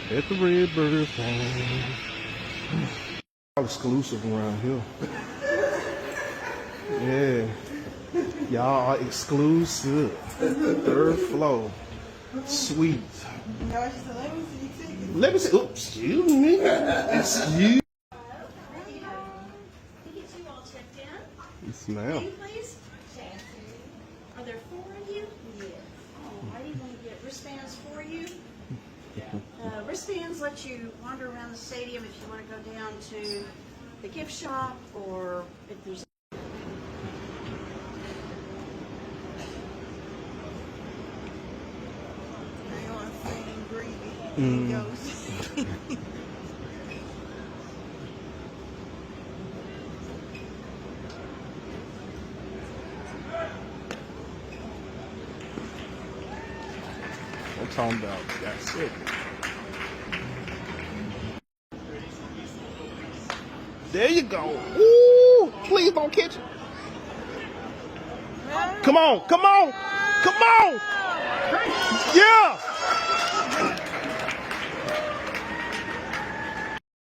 At the Red Birds game. All exclusive around here. Yeah. Y'all are exclusive. Third floor. Sweet. Let me see. Oops, excuse me. Excuse. Yes, ma'am. Please. Are there 4 of you? Yeah. Oh, I didn't want to get wristbands for you. Wristbands let you wander around the stadium if you want to go down to the gift shop or if there's. I want to say greedy. I'm talking about that's it. There you go. Ooh, please don't catch it. Come on, come on, come on. Yeah.